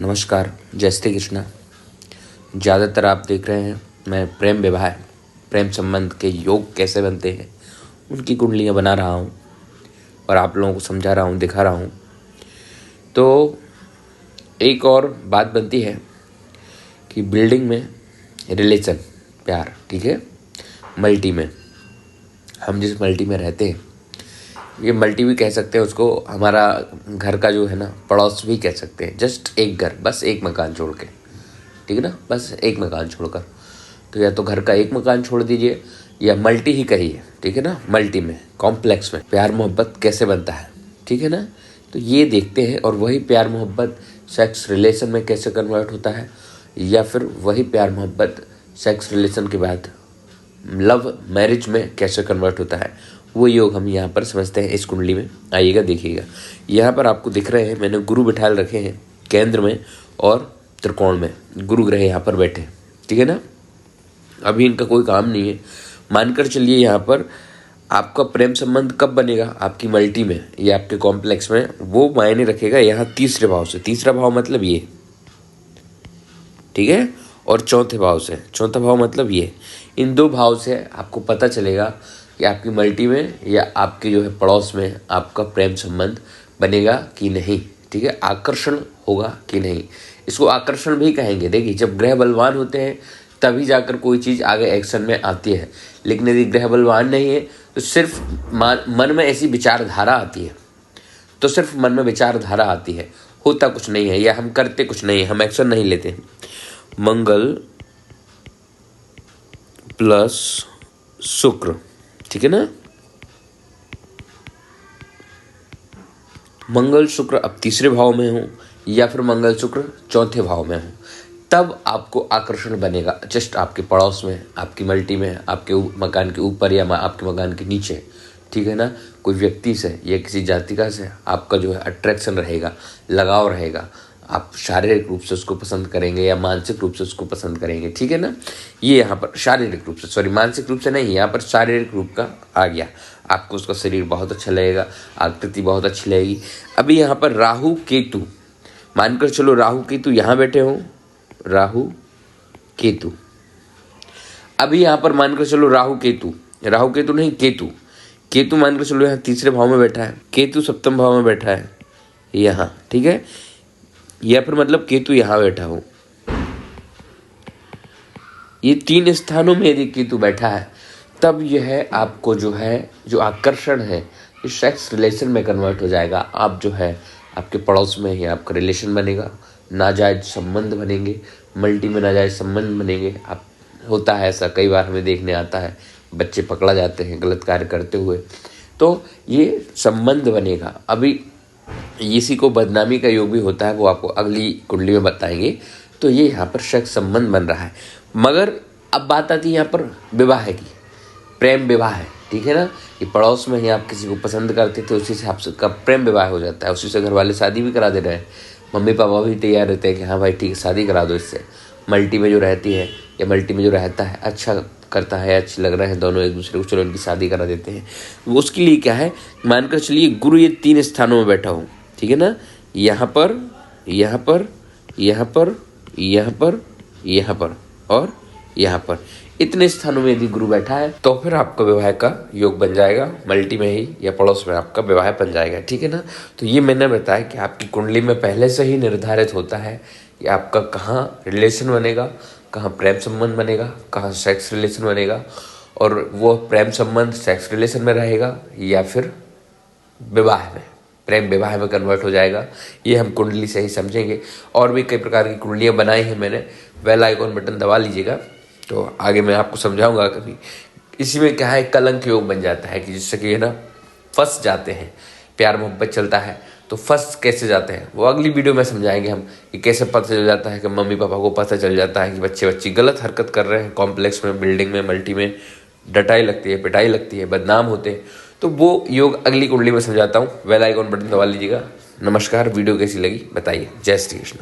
नमस्कार, जय श्री कृष्णा। ज़्यादातर आप देख रहे हैं मैं प्रेम विवाह, प्रेम संबंध के योग कैसे बनते हैं उनकी कुंडलियाँ बना रहा हूँ और आप लोगों को समझा रहा हूँ, दिखा रहा हूँ। तो एक और बात बनती है कि बिल्डिंग में रिलेशन, प्यार, ठीक है, मल्टी में, हम जिस मल्टी में रहते हैं, ये मल्टी भी कह सकते हैं उसको, हमारा घर का जो है ना पड़ोस भी कह सकते हैं। जस्ट एक घर, बस एक मकान छोड़ के, ठीक है ना, बस एक मकान छोड़कर। तो या तो घर का एक मकान छोड़ दीजिए या मल्टी ही कहिए, ठीक है ना। मल्टी में, कॉम्प्लेक्स में प्यार मोहब्बत कैसे बनता है, ठीक है ना। तो ये देखते हैं और वही प्यार मोहब्बत सेक्स रिलेशन में कैसे कन्वर्ट होता है, या फिर वही प्यार मोहब्बत सेक्स रिलेशन के बाद लव मैरिज में कैसे कन्वर्ट होता है, वो योग हम यहाँ पर समझते हैं इस कुंडली में। आइएगा, देखिएगा। यहाँ पर आपको दिख रहे हैं मैंने गुरु बिठा रखे हैं केंद्र में और त्रिकोण में। गुरु ग्रह यहाँ पर बैठे, ठीक है ना। अभी इनका कोई काम नहीं है। मानकर चलिए यहाँ पर आपका प्रेम संबंध कब बनेगा, आपकी मल्टी में या आपके कॉम्प्लेक्स में, वो मायने रखेगा यहाँ तीसरे भाव से। तीसरा भाव मतलब ये, ठीक है, और चौथे भाव से। चौथा भाव मतलब ये। इन दो भाव से आपको पता चलेगा कि आपकी मल्टी में या आपके जो है पड़ोस में आपका प्रेम संबंध बनेगा कि नहीं, ठीक है, आकर्षण होगा कि नहीं। इसको आकर्षण भी कहेंगे। देखिए, जब ग्रह बलवान होते हैं तभी जाकर कोई चीज़ आगे एक्शन में आती है, लेकिन यदि ग्रह बलवान नहीं है तो सिर्फ मन में ऐसी विचारधारा आती है, तो सिर्फ मन में विचारधारा आती है, होता कुछ नहीं है, या हम करते कुछ नहीं है, हम एक्शन नहीं लेते। मंगल प्लस शुक्र, ठीक है ना। मंगल शुक्र अब तीसरे भाव में हो या फिर मंगल शुक्र चौथे भाव में हो, तब आपको आकर्षण बनेगा। जस्ट आपके पड़ोस में, आपकी मल्टी में, आपके मकान के ऊपर या आपके मकान के नीचे, ठीक है ना, कोई व्यक्ति से या किसी जातिका से आपका जो है अट्रैक्शन रहेगा, लगाव रहेगा। आप शारीरिक रूप से उसको पसंद करेंगे या मानसिक रूप से उसको पसंद करेंगे, ठीक है ना। ये यहाँ पर शारीरिक रूप से, सॉरी, मानसिक रूप से नहीं, यहाँ पर शारीरिक रूप का आ गया। आपको उसका शरीर बहुत अच्छा लगेगा, आकृति बहुत अच्छी लगेगी। अभी यहाँ पर राहु केतु, मानकर चलो राहु केतु यहाँ बैठे हो, राहु केतु। अभी यहाँ पर मानकर चलो राहु केतु नहीं, केतु मानकर चलो यहाँ तीसरे भाव में बैठा है, केतु सप्तम भाव में बैठा है यहाँ, ठीक है, या फिर मतलब केतु यहाँ बैठा हो। ये तीन स्थानों में यदि केतु बैठा है तब यह आपको जो है, जो आकर्षण है, इस सेक्स रिलेशन में कन्वर्ट हो जाएगा। आप जो है आपके पड़ोस में ही आपका रिलेशन बनेगा, नाजायज संबंध बनेंगे, मल्टी में नाजायज संबंध बनेंगे। आप, होता है ऐसा, कई बार हमें देखने आता है, बच्चे पकड़ा जाते हैं गलत कार्य करते हुए, तो ये संबंध बनेगा। अभी इसी को बदनामी का योग भी होता है, वो आपको अगली कुंडली में बताएंगे। तो ये यहाँ पर सेक्स संबंध बन रहा है। मगर अब बात आती है यहाँ पर विवाह की, प्रेम विवाह है, ठीक है ना। कि पड़ोस में ही आप किसी को पसंद करते थे, उसी से आपका प्रेम विवाह हो जाता है, उसी से घर वाले शादी भी करा दे रहे हैं, मम्मी पापा भी तैयार रहते हैं कि हाँ भाई ठीक है, शादी करा दो इससे। मल्टी में जो रहती है या मल्टी में जो रहता है, अच्छा करता है, अच्छे लग रहे हैं दोनों एक दूसरे को, चलो इनकी शादी करा देते हैं। वो उसके लिए क्या है, मानकर चलिए गुरु ये तीन स्थानों में बैठा हूँ, ठीक है ना, यहाँ पर, यहाँ पर, यहाँ पर, यहाँ पर, यहाँ पर और यहाँ पर, इतने स्थानों में यदि गुरु बैठा है तो फिर आपका विवाह का योग बन जाएगा। मल्टी में ही या पड़ोस में आपका विवाह बन जाएगा, ठीक है ना। तो ये मैंने बताया कि आपकी कुंडली में पहले से ही निर्धारित होता है कि आपका कहाँ रिलेशन बनेगा, कहाँ प्रेम संबंध बनेगा, कहाँ सेक्स रिलेशन बनेगा, और वो प्रेम संबंध सेक्स रिलेशन में रहेगा या फिर विवाह में, प्रेम विवाह में कन्वर्ट हो जाएगा। ये हम कुंडली से ही समझेंगे। और भी कई प्रकार की कुंडलियाँ बनाई हैं मैंने, बेल आइकॉन बटन दबा लीजिएगा, तो आगे मैं आपको समझाऊंगा कभी। इसी में क्या है, कलंक योग बन जाता है कि जिससे कि है ना फंस जाते हैं, प्यार मोहब्बत चलता है तो फंस कैसे जाते हैं, वो अगली वीडियो में समझाएंगे हम कि कैसे पता चल जाता है, कि मम्मी पापा को पता चल जाता है कि बच्चे गलत हरकत कर रहे हैं, कॉम्प्लेक्स में, बिल्डिंग में, मल्टी में डटाई लगती है, पिटाई लगती है, बदनाम होते हैं। तो वो योग अगली कुंडली में समझाता हूँ। बेल आइकॉन बटन दबा लीजिएगा। नमस्कार, वीडियो कैसी लगी बताइए। जय श्री कृष्ण।